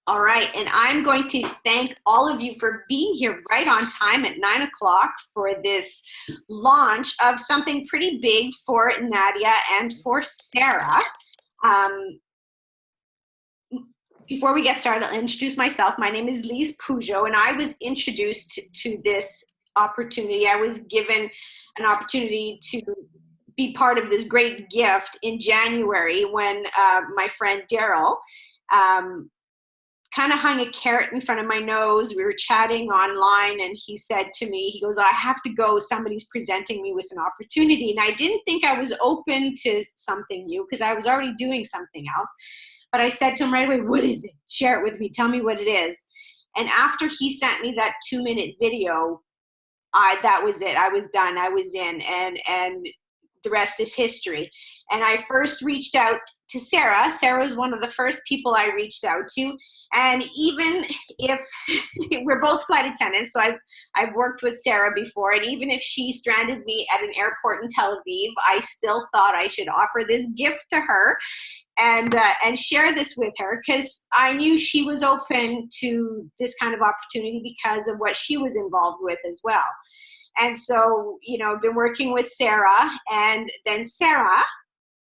All right, and I'm going to thank all of you for being here right on time at 9 o'clock for this launch of something pretty big for Nadia and for Sarah. Before we get started, I'll introduce myself. My name is Lise Peugeot, and I was introduced to this opportunity. I was given an opportunity to be part of this great gift in January when my friend Daryl kind of hung a carrot in front of my nose. We were chatting online, and he said to me, he goes, I have to go. Somebody's presenting me with an opportunity. And I didn't think I was open to something new because I was already doing something else. But I said to him right away, what is it? Share it with me. Tell me what it is. And after he sent me that 2-minute video, that was it. I was done. I was in. And the rest is history. And I first reached out to Sarah. Sarah was one of the first people I reached out to. And even if we're both flight attendants, so I've worked with Sarah before, and even if she stranded me at an airport in Tel Aviv, I still thought I should offer this gift to her and share this with her, because I knew she was open to this kind of opportunity because of what she was involved with as well. And so, I've been working with Sarah, and then Sarah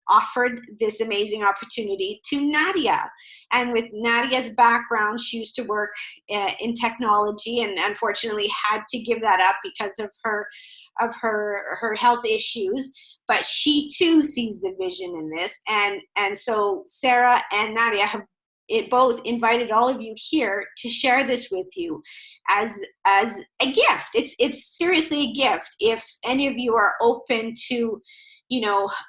offered this amazing opportunity to Nadia. And with Nadia's background, she used to work in technology, and unfortunately had to give that up because of her health issues. But she too sees the vision in this, and so Sarah and Nadia have both invited all of you here to share this with you as a gift. It's seriously a gift. If any of you are open to,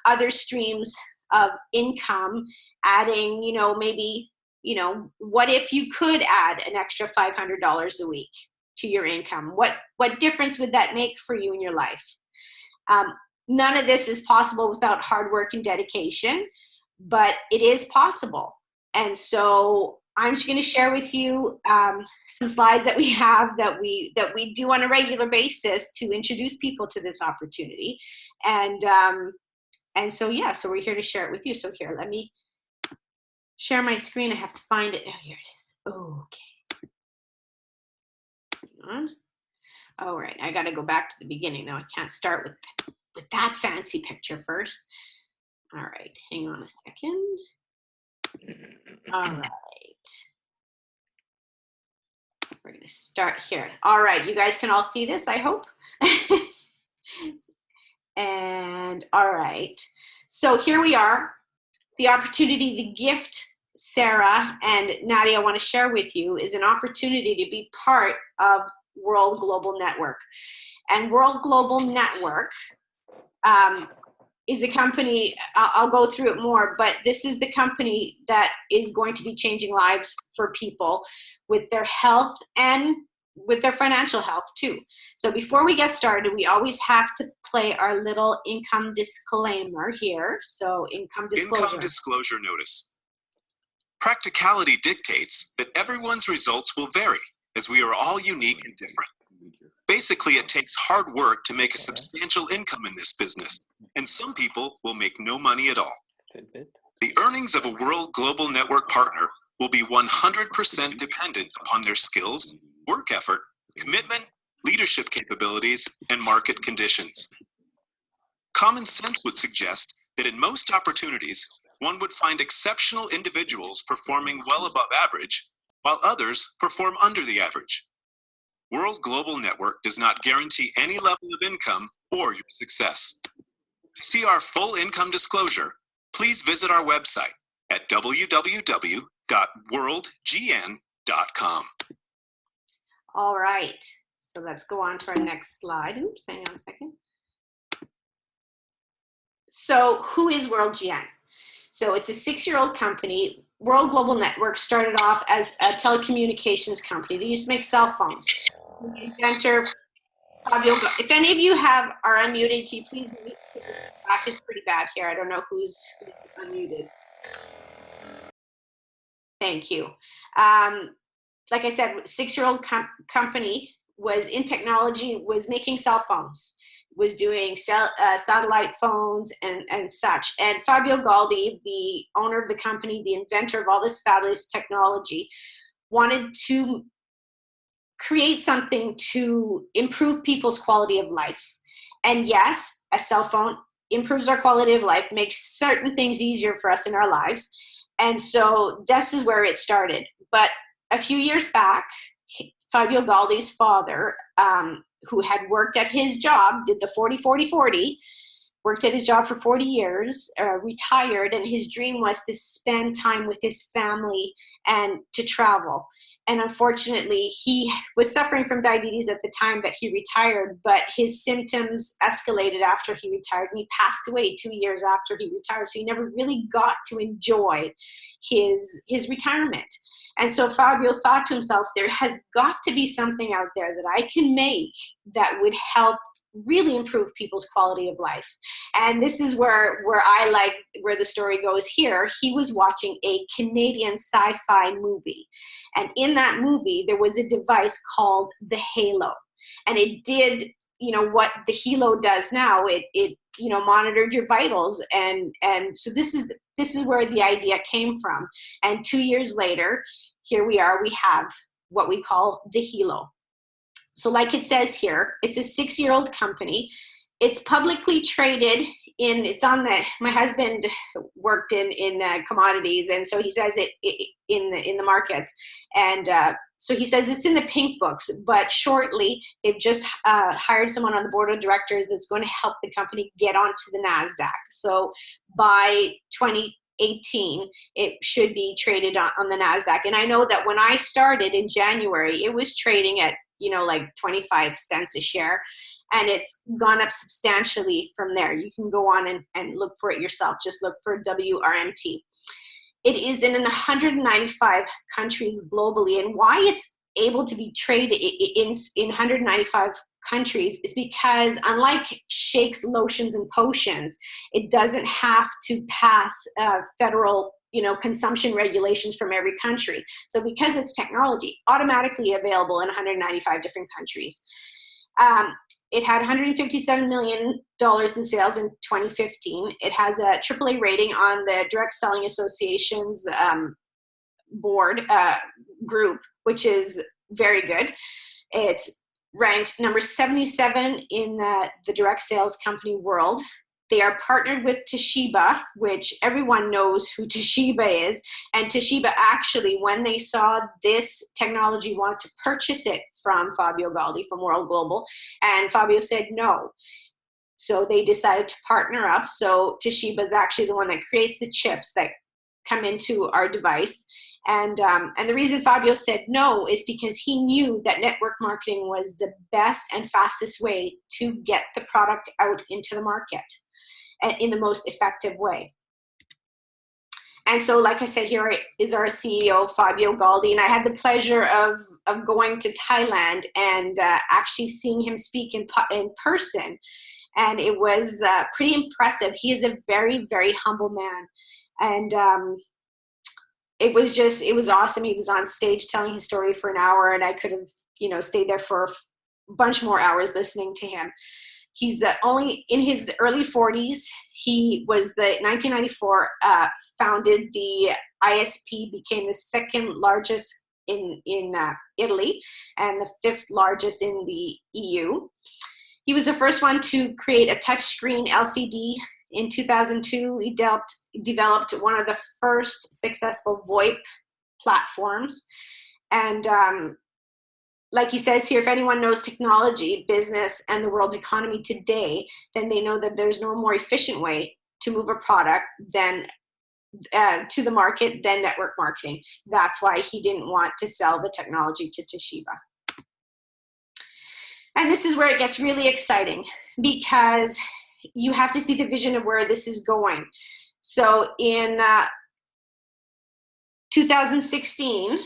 other streams of income, adding, maybe, what if you could add an extra $500 a week to your income? What difference would that make for you in your life? None of this is possible without hard work and dedication, but it is possible. And so I'm just going to share with you some slides that we have that we do on a regular basis to introduce people to this opportunity. And so we're here to share it with you. So here, let me share my screen. I have to find it. Oh, here it is. Okay. Hang on. All right. I got to go back to the beginning though. I can't start with that fancy picture first. All right. Hang on a second. All right. We're going to start here. All right. You guys can all see this, I hope. And all right. So here we are. The opportunity, the gift Sarah and Nadia want to share with you is an opportunity to be part of World Global Network. And World Global Network is a company, I'll go through it more, but this is the company that is going to be changing lives for people with their health and with their financial health too. So before we get started, we always have to play our little income disclaimer here. So income disclosure. Income disclosure notice. Practicality dictates that everyone's results will vary, as we are all unique and different. Basically, it takes hard work to make a substantial income in this business, and some people will make no money at all. The earnings of a World Global Network partner will be 100% dependent upon their skills, work effort, commitment, leadership capabilities, and market conditions. Common sense would suggest that in most opportunities, one would find exceptional individuals performing well above average, while others perform under the average. World Global Network does not guarantee any level of income or your success. To see our full income disclosure, please visit our website at www.worldgn.com. All right, so let's go on to our next slide. Oops, hang on a second. So who is WorldGN? So it's a 6-year-old company. World Global Network started off as a telecommunications company. They used to make cell phones. The inventor, Fabio, if any of you are unmuted, can you please mute? The back is pretty bad here. I don't know who's unmuted. Thank you. Like I said, 6-year-old company, was in technology, was making cell phones, was doing satellite phones and such. And Fabio Galdi, the owner of the company, the inventor of all this fabulous technology, wanted to create something to improve people's quality of life. And yes, a cell phone improves our quality of life, makes certain things easier for us in our lives. And so this is where it started. But a few years back, Fabio Galdi's father, who had worked at his job, did the 40-40-40, worked at his job for 40 years, retired, and his dream was to spend time with his family and to travel. And unfortunately, he was suffering from diabetes at the time that he retired, but his symptoms escalated after he retired, and he passed away 2 years after he retired. So he never really got to enjoy his retirement. And so Fabio thought to himself, there has got to be something out there that I can make that would help really improve people's quality of life. And this is where I like where the story goes here. He was watching a Canadian sci-fi movie, and in that movie there was a device called the Halo, and it did, you know, what the Halo does now. It you know, monitored your vitals, and so this is where the idea came from. And 2 years later, here we are, we have what we call the Halo. So like it says here, it's a 6-year-old company. It's publicly traded it's on my husband worked in commodities, and so he says it in the markets. And so he says it's in the pink books, but shortly they've just hired someone on the board of directors that's going to help the company get onto the NASDAQ. So by 2018, it should be traded on the NASDAQ. And I know that when I started in January, it was trading at, you know, like 25 cents a share, and it's gone up substantially from there. You can go on and look for it yourself. Just look for WRMT. It is in 195 countries globally, and why it's able to be traded in 195 countries is because, unlike shakes, lotions, and potions, it doesn't have to pass federal, you know, consumption regulations from every country. So because it's technology, automatically available in 195 different countries. It had $157 million in sales in 2015. It has a AAA rating on the Direct Selling Association's board group, which is very good. It's ranked number 77 in the direct sales company world. They are partnered with Toshiba, which everyone knows who Toshiba is. And Toshiba actually, when they saw this technology, wanted to purchase it from Fabio Galdi, from World Global. And Fabio said no. So they decided to partner up. So Toshiba is actually the one that creates the chips that come into our device. And the reason Fabio said no is because he knew that network marketing was the best and fastest way to get the product out into the market in the most effective way. And so, like I said, here is our CEO, Fabio Galdi, and I had the pleasure of going to Thailand and actually seeing him speak in person, and it was pretty impressive. He is a very, very humble man, and it was awesome. He was on stage telling his story for an hour, and I could have, you know, stayed there for a bunch more hours listening to him. He's only in his early 40s. He was 1994, founded the ISP, became the second largest in Italy and the 5th largest in the EU. He was the first one to create a touchscreen LCD in 2002. He developed one of the first successful VoIP platforms. And like he says here, if anyone knows technology, business, and the world's economy today, then they know that there's no more efficient way to move a product than to the market than network marketing. That's why he didn't want to sell the technology to Toshiba. And this is where it gets really exciting, because you have to see the vision of where this is going. So in 2016,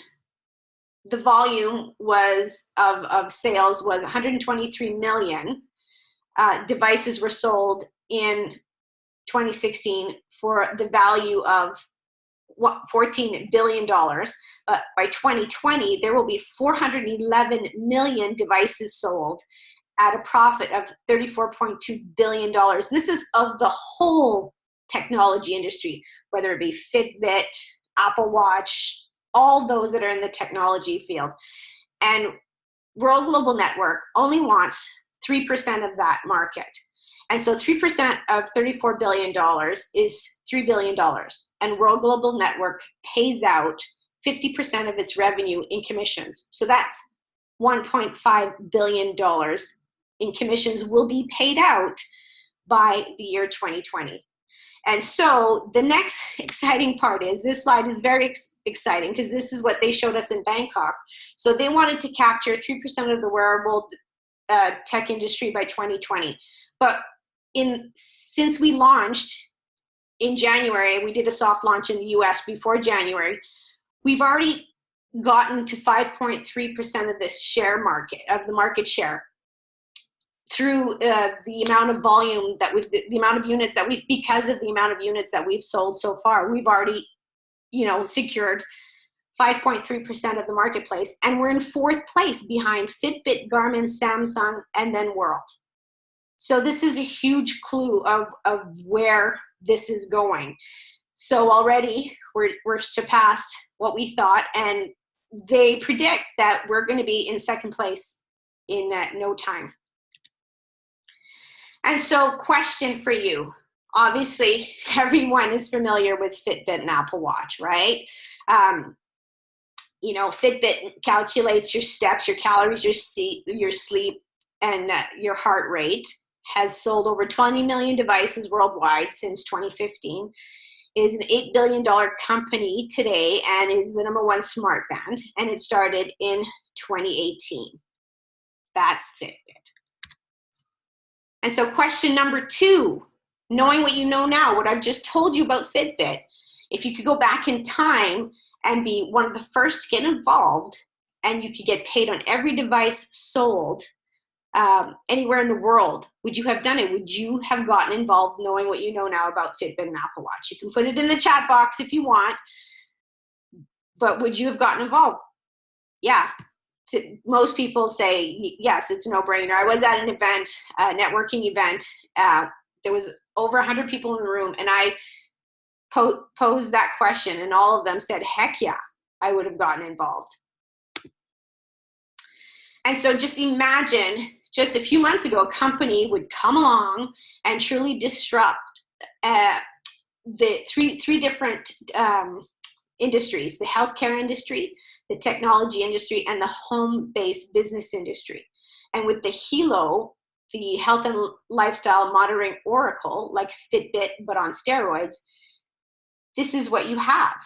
the volume of sales was 123 million. Devices were sold in 2016 for the value of $14 billion. But by 2020, there will be 411 million devices sold at a profit of $34.2 billion. And this is of the whole technology industry, whether it be Fitbit, Apple Watch, all those that are in the technology field. And World Global Network only wants 3% of that market. And so 3% of $34 billion is $3 billion. And World Global Network pays out 50% of its revenue in commissions. So that's $1.5 billion in commissions will be paid out by the year 2020. And so the next exciting part is, this slide is very exciting because this is what they showed us in Bangkok. So they wanted to capture 3% of the wearable tech industry by 2020. But since we launched in January, we did a soft launch in the US before January, we've already gotten to 5.3% of this share market, of the market share, through the amount of volume that the amount of units that because of the amount of units that we've sold so far, we've already, secured 5.3% of the marketplace. And we're in 4th place behind Fitbit, Garmin, Samsung, and then World. So this is a huge clue of where this is going. So already we're surpassed what we thought, and they predict that we're going to be in 2nd place in no time. And so, question for you. Obviously, everyone is familiar with Fitbit and Apple Watch, right? Fitbit calculates your steps, your calories, your sleep, and your heart rate. Has sold over 20 million devices worldwide since 2015. Is an $8 billion company today and is the #1 smart band. And it started in 2018. That's Fitbit. And so question number 2, knowing what you know now, what I've just told you about Fitbit, if you could go back in time and be one of the first to get involved, and you could get paid on every device sold anywhere in the world, would you have done it? Would you have gotten involved knowing what you know now about Fitbit and Apple Watch? You can put it in the chat box if you want, but would you have gotten involved? Yeah. Most people say yes, it's a no-brainer. I was at an event, a networking event. There was over 100 people in the room, and I posed that question, and all of them said, heck yeah, I would have gotten involved. And so just imagine, just a few months ago, a company would come along and truly disrupt the three different industries: the healthcare industry, the technology industry, and the home-based business industry. And with the Hilo, the health and lifestyle monitoring oracle, like Fitbit, but on steroids, this is what you have.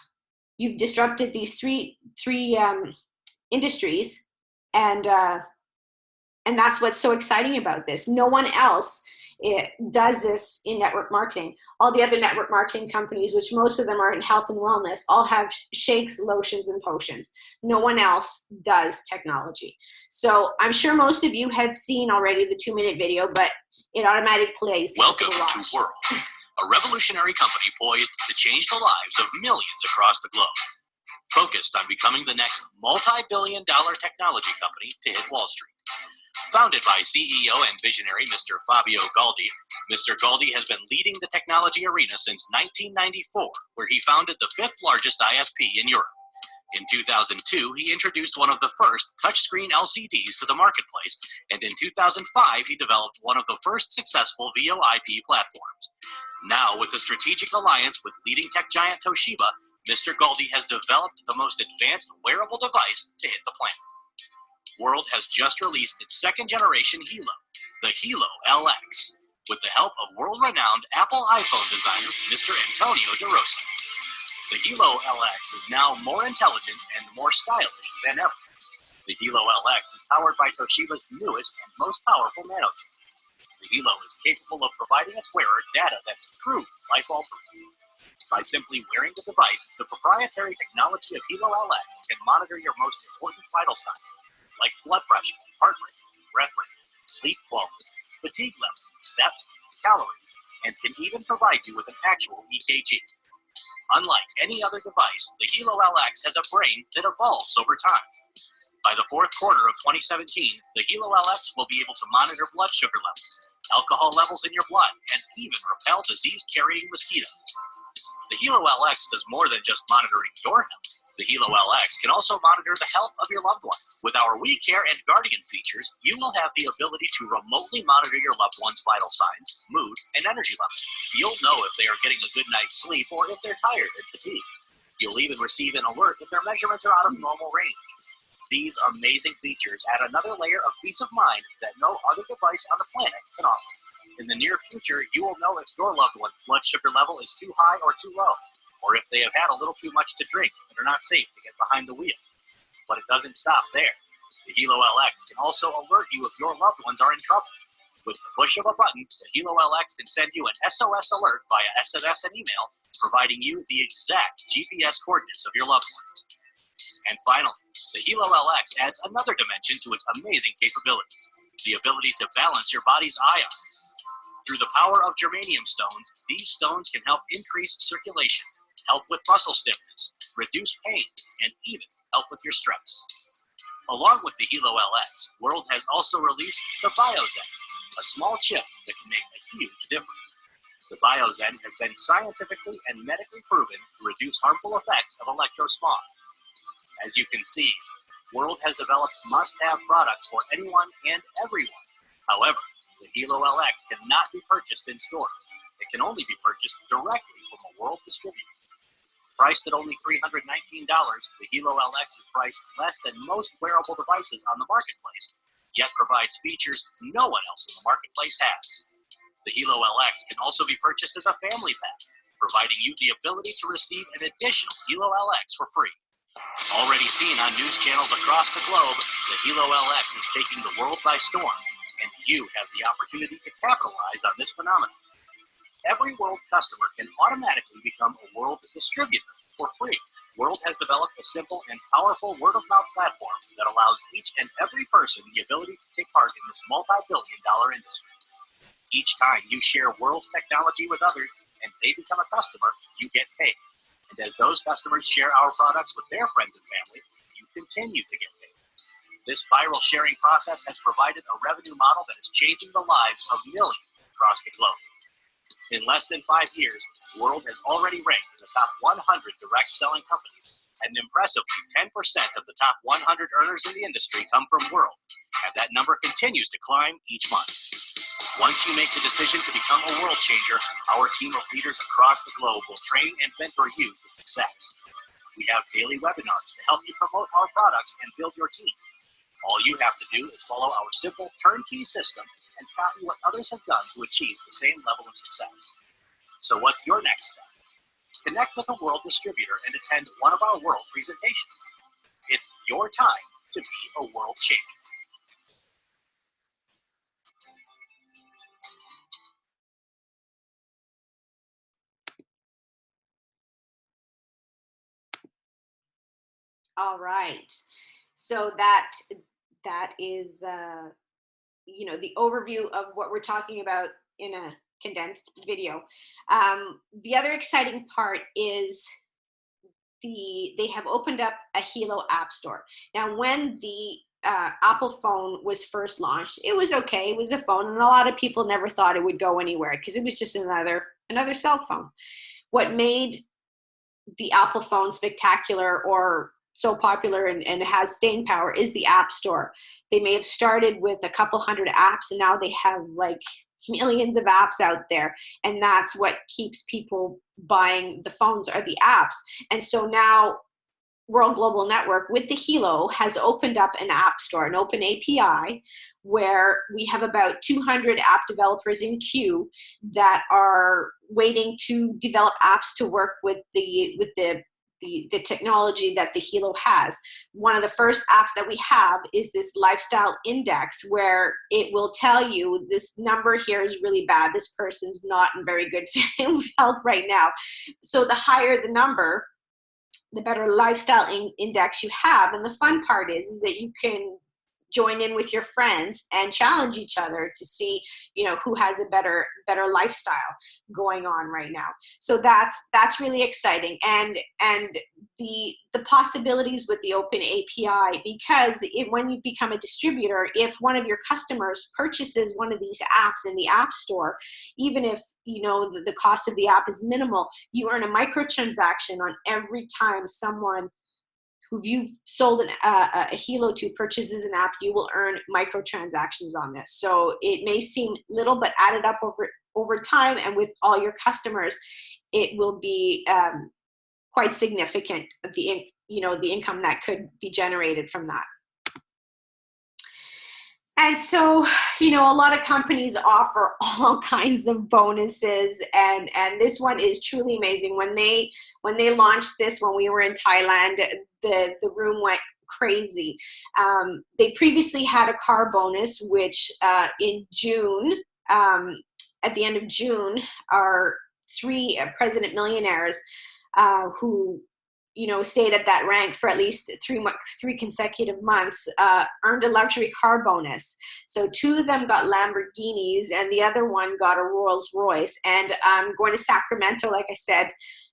You've disrupted these three industries, and that's what's so exciting about this. No one else does this in network marketing. All the other network marketing companies, which most of them are in health and wellness, all have shakes, lotions, and potions. No one else does technology. So I'm sure most of you have seen already the 2-minute video, but it automatically plays. Welcome to World, a revolutionary company poised to change the lives of millions across the globe. Focused on becoming the next multi-billion-dollar technology company to hit Wall Street. Founded by CEO and visionary Mr. Fabio Galdi, Mr. Galdi has been leading the technology arena since 1994, where he founded the 5th largest ISP in Europe. In 2002, he introduced one of the first touchscreen LCDs to the marketplace, and in 2005, he developed one of the first successful VoIP platforms. Now, with a strategic alliance with leading tech giant Toshiba, Mr. Galdi has developed the most advanced wearable device to hit the planet. World has just released its 2nd-generation Hilo, the Hilo LX, with the help of world-renowned Apple iPhone designer Mr. Antonio De Rossi. The Hilo LX is now more intelligent and more stylish than ever. The Hilo LX is powered by Toshiba's newest and most powerful nanochip. The Hilo is capable of providing its wearer data that's truly life-altering. By simply wearing the device, the proprietary technology of Hilo LX can monitor your most important vital signs, like blood pressure, heart rate, breath rate, sleep quality, fatigue level, steps, calories, and can even provide you with an actual EKG. Unlike any other device, the Hilo LX has a brain that evolves over time. By the 4th quarter of 2017, the Hilo LX will be able to monitor blood sugar levels, alcohol levels in your blood, and even repel disease-carrying mosquitoes. The Hilo LX does more than just monitoring your health. The Hilo LX can also monitor the health of your loved ones. With our We Care and Guardian features, you will have the ability to remotely monitor your loved one's vital signs, mood, and energy levels. You'll know if they are getting a good night's sleep or if they're tired and fatigued. You'll even receive an alert if their measurements are out of normal range. These amazing features add another layer of peace of mind that no other device on the planet can offer. In the near future, you will know if your loved one's blood sugar level is too high or too low, or if they have had a little too much to drink and are not safe to get behind the wheel. But it doesn't stop there. The Hilo LX can also alert you if your loved ones are in trouble. With the push of a button, the Hilo LX can send you an SOS alert via SMS and email, providing you the exact GPS coordinates of your loved ones. And finally, the Hilo LX adds another dimension to its amazing capabilities, the ability to balance your body's ions. Through the power of germanium stones, these stones can help increase circulation, help with muscle stiffness, reduce pain, and even help with your stress. Along with the Hilo LX, World has also released the BioZen, a small chip that can make a huge difference. The BioZen has been scientifically and medically proven to reduce harmful effects of electrosmog. As you can see, World has developed must-have products for anyone and everyone. However, the Hilo LX cannot be purchased in stores. It can only be purchased directly from a World distributor. Priced at only $319, the Hilo LX is priced less than most wearable devices on the marketplace, yet provides features no one else in the marketplace has. The Hilo LX can also be purchased as a family pack, providing you the ability to receive an additional Hilo LX for free. Already seen on news channels across the globe, the Hilo LX is taking the world by storm, and you have the opportunity to capitalize on this phenomenon. Every World customer can automatically become a World distributor for free. World has developed a simple and powerful word-of-mouth platform that allows each and every person the ability to take part in this multi-billion-dollar industry. Each time you share World's technology with others and they become a customer, you get paid. And as those customers share our products with their friends and family, you continue to get paid. This viral sharing process has provided a revenue model that is changing the lives of millions across the globe. In less than 5 years, World has already ranked in the top 100 direct selling companies, and impressively 10% of the top 100 earners in the industry come from World, and that number continues to climb each month. Once you make the decision to become a world changer, our team of leaders across the globe will train and mentor you to success. We have daily webinars to help you promote our products and build your team. All you have to do is follow our simple turnkey system and copy what others have done to achieve the same level of success. So what's your next step? Connect with a World distributor and attend one of our World presentations. It's your time to be a world changer. All right. So that is the overview of what we're talking about in a condensed video. The other exciting part is they have opened up a Hilo app store. Now, when the Apple phone was first launched, it was okay. It was a phone, and a lot of people never thought it would go anywhere because it was just another cell phone. What made the Apple phone spectacular or so popular and has staying power is the App Store. They may have started with a couple hundred apps, and now they have like millions of apps out there, and that's what keeps people buying the phones are the apps. And so now World Global Network with the Hilo has opened up an app store, an open API, where we have about 200 app developers in queue that are waiting to develop apps to work with the technology that the Hilo has. One of the first apps that we have is this lifestyle index, where it will tell you this number here is really bad. This person's not in very good health right now. So the higher the number, the better lifestyle index you have. And the fun part is that you can join in with your friends and challenge each other to see, you know, who has a better lifestyle going on right now. So that's really exciting. And the possibilities with the open API, because when you become a distributor, if one of your customers purchases one of these apps in the App Store, even if, you know, the cost of the app is minimal, you earn a microtransaction on every time someone who you've sold a Hilo to purchases an app. You will earn microtransactions on this. So it may seem little, but added up over time, and with all your customers, it will be quite significant, the income that could be generated from that. And so, you know, a lot of companies offer all kinds of bonuses, and this one is truly amazing. When they launched this, when we were in Thailand, the room went crazy. They previously had a car bonus, which in June, at the end of June, our 3 president millionaires who, you know, stayed at that rank for at least three consecutive months, earned a luxury car bonus. So 2 of them got Lamborghinis, and the other one got a Rolls Royce. And I'm going to Sacramento, like I said,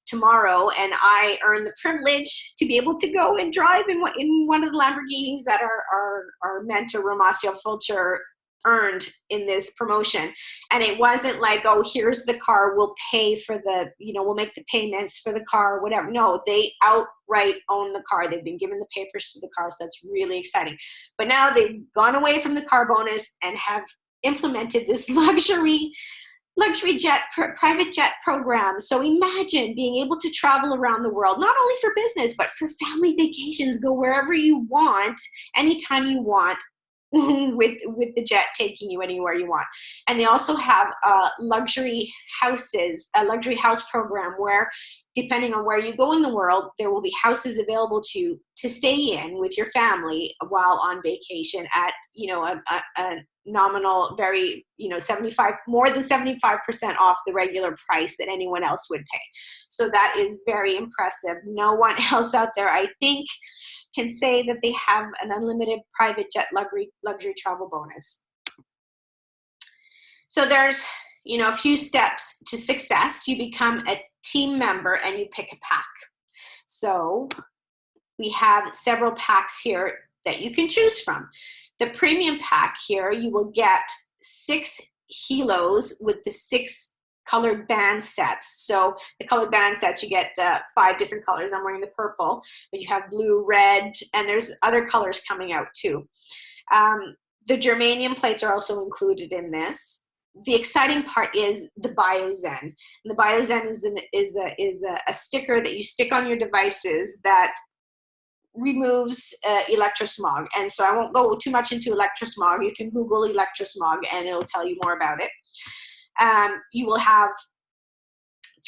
tomorrow, and I earned the privilege to be able to go and drive in one of the Lamborghinis that our mentor Ramasio Fulcher earned in this promotion. And it wasn't like, oh, here's the car, we'll pay for the, you know, we'll make the payments for the car, whatever. No, they outright own the car. They've been given the papers to the car. So that's really exciting. But now they've gone away from the car bonus and have implemented this luxury jet, private jet program. So imagine being able to travel around the world, not only for business, but for family vacations, go wherever you want, anytime you want, with the jet taking you anywhere you want. And they also have luxury houses, a luxury house program where, depending on where you go in the world, there will be houses available to stay in with your family while on vacation at, you know, a nominal, very, you know, more than 75% off the regular price that anyone else would pay. So that is very impressive. No one else out there, I think, can say that they have an unlimited private jet luxury travel bonus. So there's, you know, a few steps to success. You become a team member and you pick a pack. So we have several packs here that you can choose from. The premium pack here, you will get 6 Hilos with the 6 colored band sets. So the colored band sets, you get 5 different colors. I'm wearing the purple, but you have blue, red, and there's other colors coming out too. The germanium plates are also included in this. The exciting part is the BioZen. And the BioZen is a sticker that you stick on your devices that removes electrosmog. And so I won't go too much into electrosmog. You can Google electrosmog and it'll tell you more about it. You will have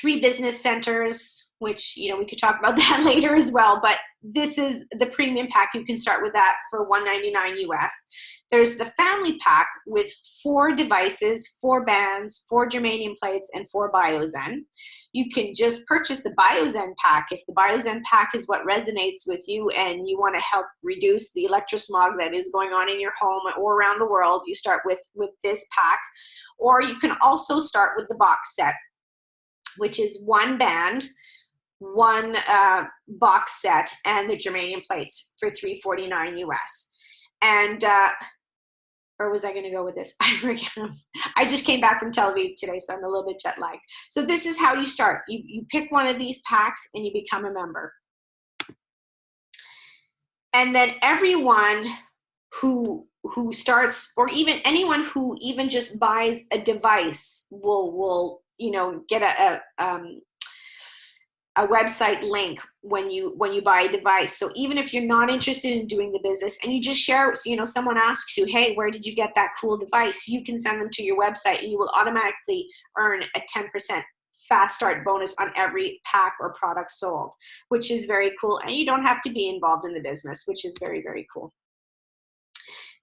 3 business centers, which, you know, we could talk about that later as well, but this is the premium pack. You can start with that for $199 US. There's the family pack with 4 devices, 4 bands, 4 germanium plates, and 4 BioZen. You can just purchase the BioZen pack. If the BioZen pack is what resonates with you and you want to help reduce the electrosmog that is going on in your home or around the world, you start with this pack. Or you can also start with the box set, which is 1 band, 1 box set, and the germanium plates for $349 US. And where was I going to go with this? I forget. I just came back from Tel Aviv today, so I'm a little bit jet lagged. So this is how you start. You pick one of these packs and you become a member. And then everyone who starts, or even anyone who even just buys a device will you know, get a website link when you buy a device. So even if you're not interested in doing the business and you just share, you know, someone asks you, hey, where did you get that cool device? You can send them to your website and you will automatically earn a 10% fast start bonus on every pack or product sold, which is very cool. And you don't have to be involved in the business, which is very, very cool.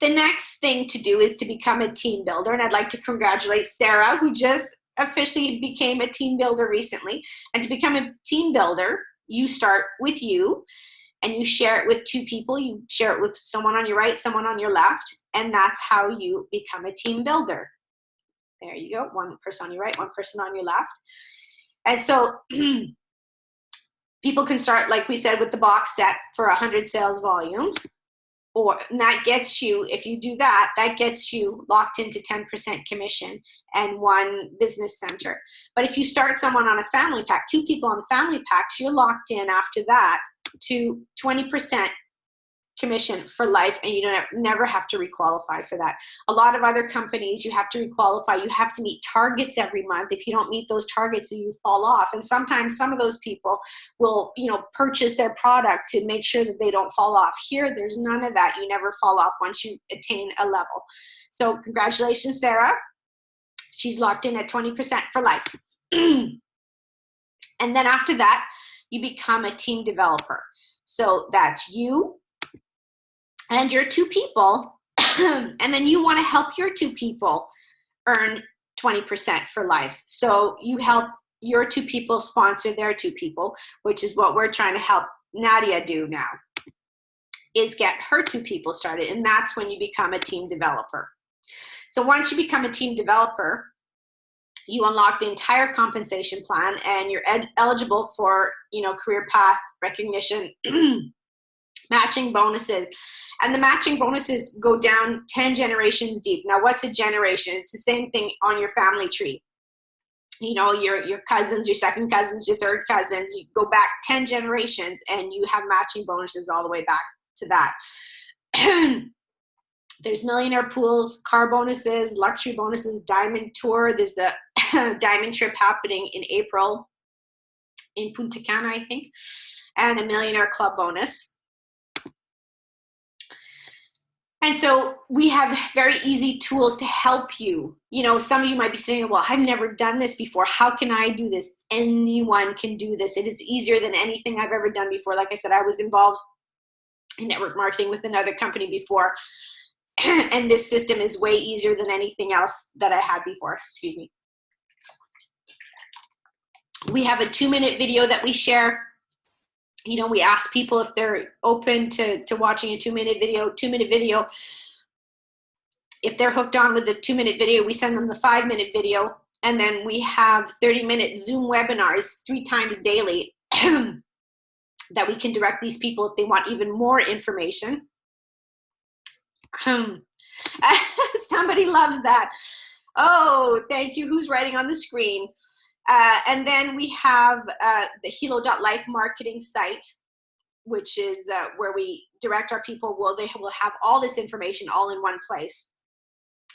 The next thing to do is to become a team builder. And I'd like to congratulate Sarah, who just officially became a team builder recently. And to become a team builder, you start with you. and you share it with two people. You share it with someone on your right, someone on your left, and that's how you become a team builder. There you go. One person on your right, one person on your left. And so people can start, like we said, with the box set for 100 sales volume. And that gets you, if you do that, that gets you locked into 10% commission and one business center. But if you start someone on a family pack, two people on family packs, you're locked in after that to 20% commission for life, and you don't never have to requalify for that. A lot of other companies, you have to requalify. You have to meet targets every month. If you don't meet those targets, you fall off. And sometimes some of those people will, purchase their product to make sure that they don't fall off. Here, there's none of that. You never fall off once you attain a level. So congratulations, Sarah. She's locked in at 20% for life. And then after that, you become a team developer. So that's you and your two people, and then you want to help your two people earn 20% for life. So you help your two people sponsor their two people, which is what we're trying to help Nadia do now, is get her two people started, and that's when you become a team developer. So once you become a team developer, you unlock the entire compensation plan, and you're eligible for, career path recognition, matching bonuses. And the matching bonuses go down 10 generations deep. Now, what's a generation? It's the same thing on your family tree. Your cousins, your second cousins, your third cousins, you go back 10 generations and you have matching bonuses all the way back to that. There's millionaire pools, car bonuses, luxury bonuses, diamond tour. There's a diamond trip happening in April in Punta Cana, I think, and a millionaire club bonus. And so we have very easy tools to help you. Some of you might be saying, well, I've never done this before. How can I do this? Anyone can do this. It is easier than anything I've ever done before. Like I said, I was involved in network marketing with another company before. And this system is way easier than anything else that I had before. Excuse me. We have a 2-minute video that we share. We ask people if they're open to watching a 2-minute video. If they're hooked on with the 2-minute video, we send them the 5-minute video. And then we have 30-minute Zoom webinars 3 times daily that we can direct these people if they want even more information. Somebody loves that. Oh, thank you. Who's writing on the screen? And then we have the Hilo.life marketing site, which is where we direct our people. Well, they will have all this information all in one place.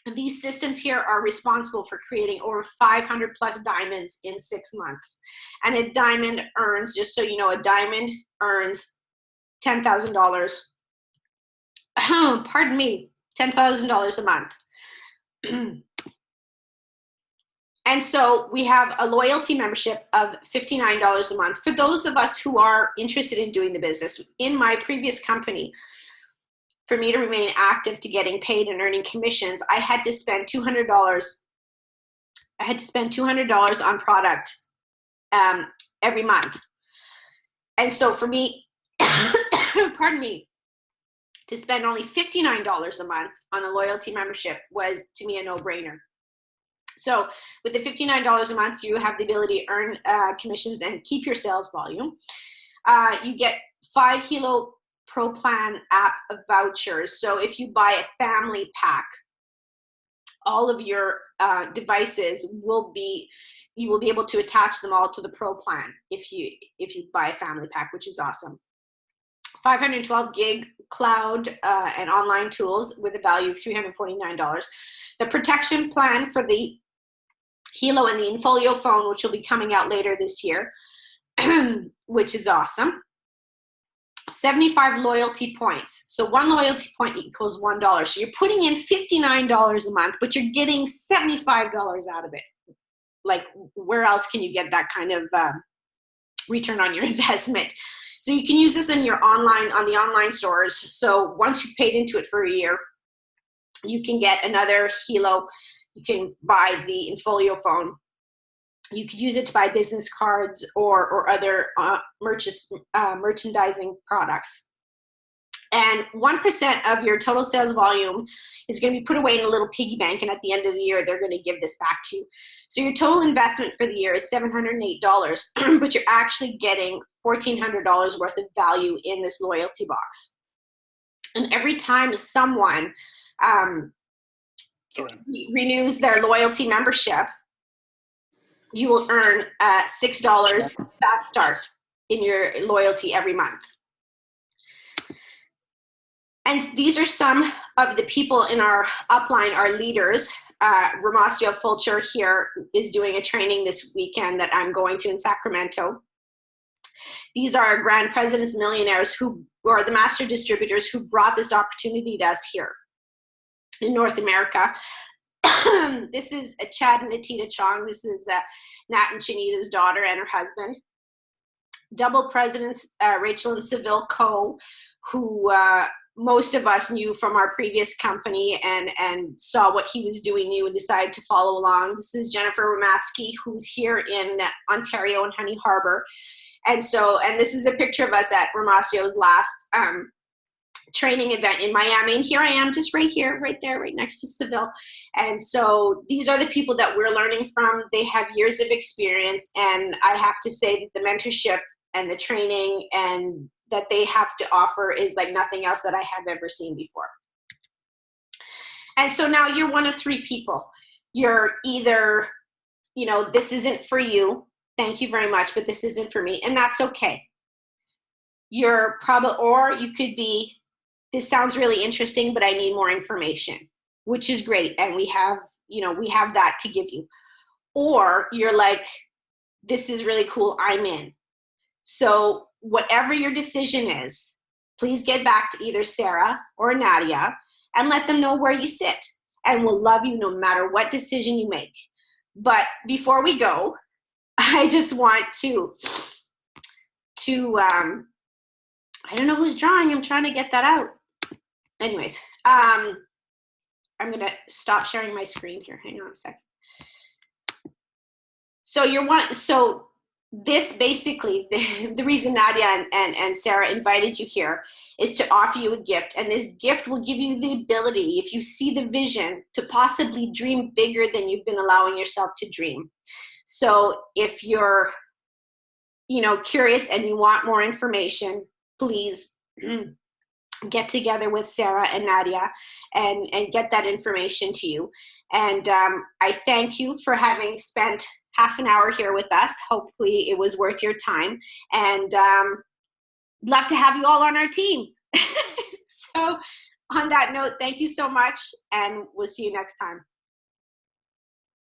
And these systems here are responsible for creating over 500 plus diamonds in 6 months. And a diamond earns, just so you know, a diamond earns $10,000. Pardon me, $10,000 a month. And so we have a loyalty membership of $59 a month. For those of us who are interested in doing the business, in my previous company, for me to remain active to getting paid and earning commissions, I had to spend $200. I had to spend $200 on product every month. And so for me, pardon me, to spend only $59 a month on a loyalty membership was, to me, a no-brainer. So with the $59 a month, you have the ability to earn commissions and keep your sales volume. You get 5 Hilo Pro Plan app vouchers. So if you buy a family pack, all of your devices will be, you will be able to attach them all to the Pro Plan if you buy a family pack, which is awesome. 512 gig cloud and online tools with a value of $349. The protection plan for the Hilo and the Infolio phone, which will be coming out later this year, which is awesome. 75 loyalty points. So one loyalty point equals $1. So you're putting in $59 a month, but you're getting $75 out of it. Like, where else can you get that kind of return on your investment? So you can use this in your on the online stores. So once you've paid into it for a year, you can get another Hilo. You can buy the Infolio phone You could use it to buy business cards or other merchandising products. And 1% of your total sales volume is going to be put away in a little piggy bank, and at the end of the year, they're going to give this back to you. So your total investment for the year is $708, but you're actually getting $1,400 worth of value in this loyalty box. And every time someone renews their loyalty membership, you will earn $6 fast start in your loyalty every month. And these are some of the people in our upline, our leaders. Ramasio Fulcher here is doing a training this weekend that I'm going to in Sacramento. These are our grand presidents, millionaires who are the master distributors who brought this opportunity to us here in North America. This is Chad and Atita Chong. This is Nat and Chinita's daughter and her husband. Double presidents, Rachel and Seville Coe, who most of us knew from our previous company and saw what he was doing new and decided to follow along. This is Jennifer Ramatsky, who's here in Ontario and Honey Harbor. And this is a picture of us at Ramasio's last training event in Miami. And here I am, just right here, right there, right next to Seville. And so these are the people that we're learning from. They have years of experience. And I have to say that the mentorship and the training and that they have to offer is like nothing else that I have ever seen before. And so now you're one of three people. You're either, this isn't for you. Thank you very much, but this isn't for me. And that's okay. You're probably, or you could be, this sounds really interesting, but I need more information, which is great. And we have that to give you. Or you're like, this is really cool, I'm in. So whatever your decision is, please get back to either Sarah or Nadia and let them know where you sit. And we'll love you no matter what decision you make. But before we go, I just want to I don't know who's drawing. I'm trying to get that out. Anyways, I'm going to stop sharing my screen here. Hang on a second. So this basically, the reason Nadia and Sarah invited you here is to offer you a gift. And this gift will give you the ability, if you see the vision, to possibly dream bigger than you've been allowing yourself to dream. So if you're, curious and you want more information, please get together with Sarah and Nadia and get that information to you. And I thank you for having spent half an hour here with us. Hopefully it was worth your time, and love to have you all on our team. So on that note, thank you so much, and we'll see you next time.